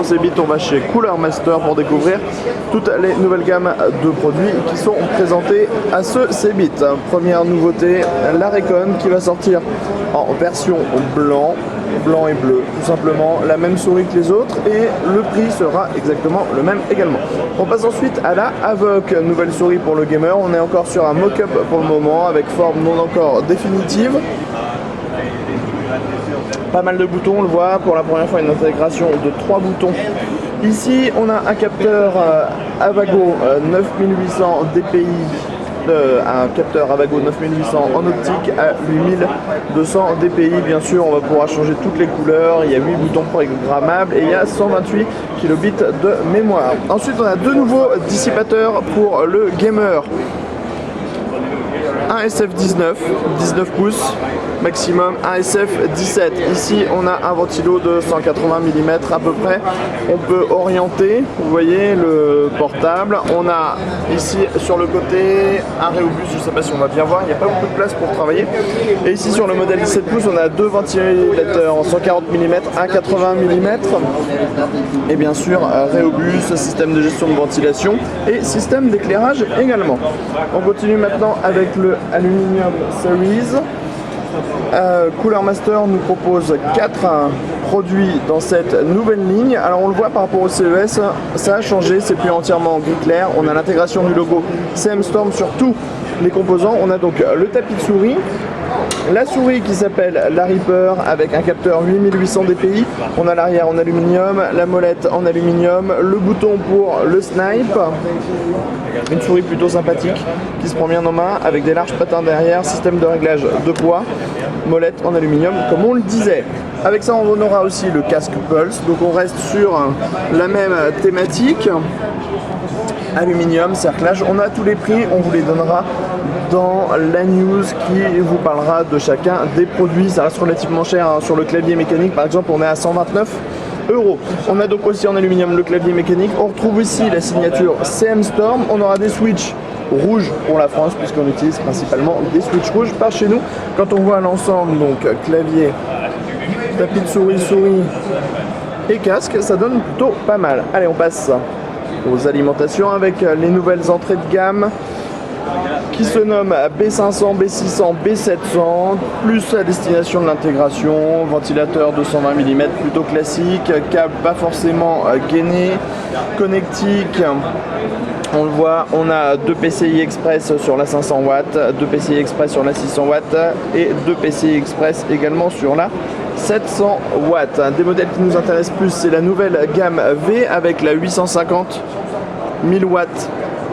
Cebit, on va chez Cooler Master pour découvrir toutes les nouvelles gammes de produits qui sont présentées à ce Cebit. Première nouveauté, la Recon qui va sortir en version blanc et bleu, tout simplement la même souris que les autres et le prix sera exactement le même également. On passe ensuite à la Avoc, nouvelle souris pour le gamer. On est encore sur un mock-up pour le moment avec forme non encore définitive. Pas mal de boutons, on le voit, pour la première fois une intégration de 3 boutons. Ici on a un capteur Avago 9800 DPI, un capteur Avago 9800 en optique à 8200 DPI. Bien sûr on va pouvoir changer toutes les couleurs, il y a 8 boutons programmables et il y a 128 kilobits de mémoire. Ensuite on a deux nouveaux dissipateurs pour le gamer. Un SF19, 19 pouces maximum, un SF17. Ici on a un ventilo de 180 mm à peu près. On peut orienter, vous voyez, le portable. On a ici sur le côté un Reobus, je ne sais pas si on va bien voir, il n'y a pas beaucoup de place pour travailler. Et ici sur le modèle 17 pouces on a deux ventilateurs en 140 mm, un 80 mm. Et bien sûr Reobus, système de gestion de ventilation et système d'éclairage également. On continue maintenant avec le Aluminium Series. Cooler Master nous propose 4 produits dans cette nouvelle ligne. Alors on le voit par rapport au CES, ça a changé, c'est plus entièrement en gris clair. On a l'intégration du logo CM Storm sur tous les composants. On a donc le tapis de souris, la souris qui s'appelle la Reaper avec un capteur 8800 DPI. On a l'arrière en aluminium, la molette en aluminium, le bouton pour le snipe. Une souris plutôt sympathique qui se prend bien en main avec des larges patins derrière, système de réglage de poids, molette en aluminium comme on le disait. Avec ça on aura aussi le casque Pulse, donc on reste sur la même thématique. Aluminium, cerclage, on a tous les prix, on vous les donnera dans la news qui vous parlera de chacun des produits. Ça reste relativement cher hein. Sur le clavier mécanique par exemple on est à 129 €. On a donc aussi en aluminium le clavier mécanique. On retrouve ici la signature CM Storm. On aura des switches rouges pour la France puisqu'on utilise principalement des switches rouges par chez nous. Quand on voit l'ensemble, donc clavier, tapis de souris et casque, ça donne plutôt pas mal. Allez, on passe aux alimentations avec les nouvelles entrées de gamme qui se nomment B500, B600, B700, plus à destination de l'intégration, ventilateur de 120 mm plutôt classique, câble pas forcément gainé, connectique, on le voit, on a 2 PCI Express sur la 500 watts, 2 PCI Express sur la 600 watts et 2 PCI Express également sur la 700 watts. Un des modèles qui nous intéresse plus, c'est la nouvelle gamme V avec la 850 1000 watts,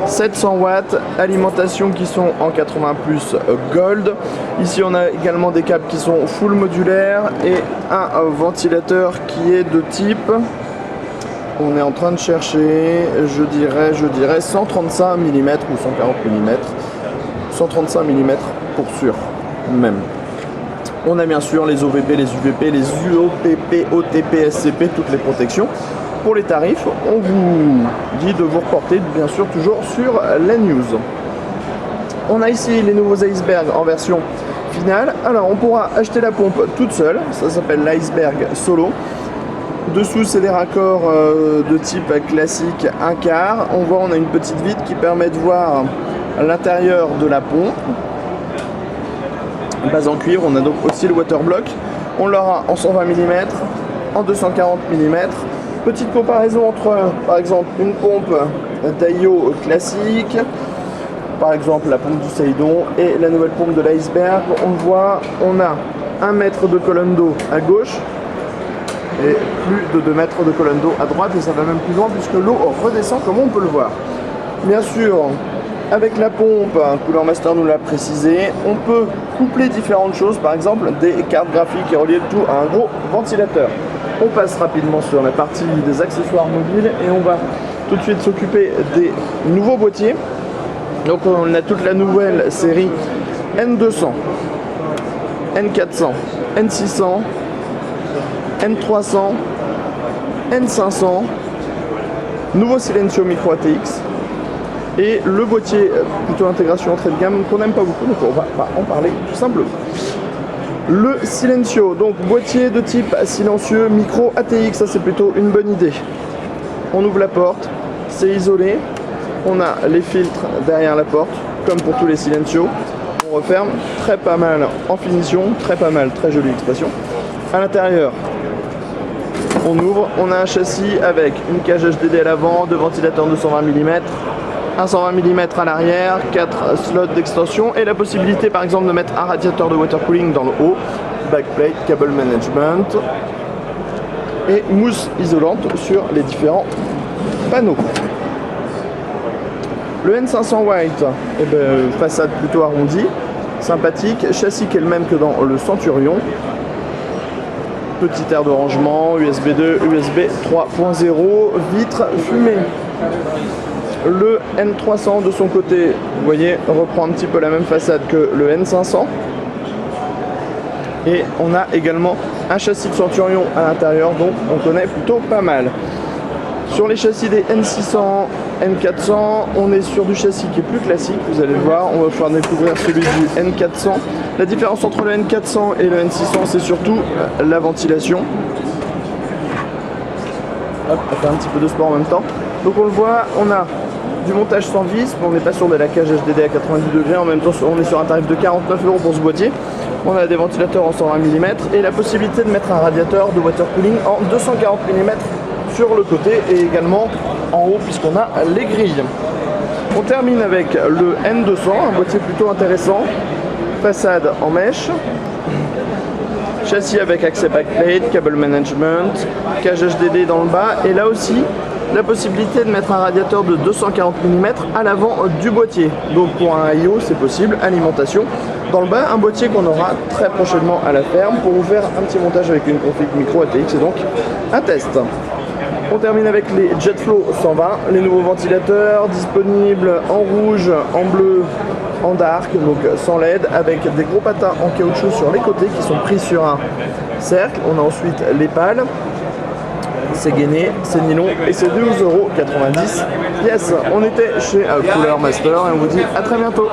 700 watts, alimentation qui sont en 80 plus Gold. Ici on a également des câbles qui sont full modulaires et un ventilateur qui est de type, on est en train de chercher, je dirais 135 mm ou 140 mm, 135 mm pour sûr même. On a bien sûr les OVP, les UVP, les UOPP, OTP, SCP, toutes les protections. Pour les tarifs, on vous dit de vous reporter bien sûr toujours sur la news. On a ici les nouveaux icebergs en version finale. Alors on pourra acheter la pompe toute seule, ça s'appelle l'iceberg solo. Dessous c'est des raccords de type classique 1/4. On voit on a une petite vitre qui permet de voir l'intérieur de la pompe. Base en cuivre, on a donc aussi le waterblock. On l'aura en 120 mm, en 240 mm. Petite comparaison entre par exemple une pompe Taiyo classique, par exemple la pompe du Seidon et la nouvelle pompe de l'iceberg. On voit, on a 1 mètre de colonne d'eau à gauche et plus de 2 mètres de colonne d'eau à droite, et ça va même plus loin puisque l'eau redescend comme on peut le voir. Bien sûr, avec la pompe, Cooler Master nous l'a précisé, on peut coupler différentes choses, par exemple des cartes graphiques et relier le tout à un gros ventilateur. On passe rapidement sur la partie des accessoires mobiles et on va tout de suite s'occuper des nouveaux boîtiers. Donc on a toute la nouvelle série N200, N400, N600, N300, N500, nouveau Silencio Micro ATX et le boîtier plutôt intégration entrée de gamme qu'on n'aime pas beaucoup, donc on va pas en parler tout simplement. Le Silencio, donc boîtier de type silencieux micro ATX, ça c'est plutôt une bonne idée. On ouvre la porte, c'est isolé. On a les filtres derrière la porte, comme pour tous les Silencio. On referme, très pas mal en finition, très pas mal, très jolie expression. À l'intérieur, on ouvre, on a un châssis avec une cage HDD à l'avant, deux ventilateurs de 120 mm, un 120 mm à l'arrière, 4 slots d'extension et la possibilité par exemple de mettre un radiateur de water cooling dans le haut, backplate, cable management et mousse isolante sur les différents panneaux. Le N500 White, façade plutôt arrondie, sympathique, châssis qui est le même que dans le Centurion. Petit air de rangement, USB 2, USB 3.0, vitre fumée. Le N300 de son côté, vous voyez, reprend un petit peu la même façade que le N500. Et on a également un châssis de Centurion à l'intérieur, donc on connaît plutôt pas mal. Sur les châssis des N600, N400, on est sur du châssis qui est plus classique, vous allez le voir. On va pouvoir découvrir celui du N400. La différence entre le N400 et le N600, c'est surtout la ventilation. Hop, on va faire un petit peu de sport en même temps. Donc on le voit, on a du montage sans vis, mais on n'est pas sur de la cage HDD à 90 degrés. En même temps, on est sur un tarif de 49 € pour ce boîtier. On a des ventilateurs en 120 mm et la possibilité de mettre un radiateur de water cooling en 240 mm sur le côté et également en haut puisqu'on a les grilles. On termine avec le N200, un boîtier plutôt intéressant. Façade en mèche, châssis avec accès backplate, cable management, cage HDD dans le bas et là aussi la possibilité de mettre un radiateur de 240 mm à l'avant du boîtier. Donc pour un IO c'est possible, alimentation. Dans le bas, un boîtier qu'on aura très prochainement à la ferme pour vous faire un petit montage avec une config micro ATX et donc un test. On termine avec les JetFlow 120, les nouveaux ventilateurs disponibles en rouge, en bleu, en dark, donc sans LED, avec des gros patins en caoutchouc sur les côtés qui sont pris sur un cercle. On a ensuite les pales, c'est gainé, c'est nylon et c'est 12,90 €. Yes, on était chez Cooler Master et on vous dit à très bientôt.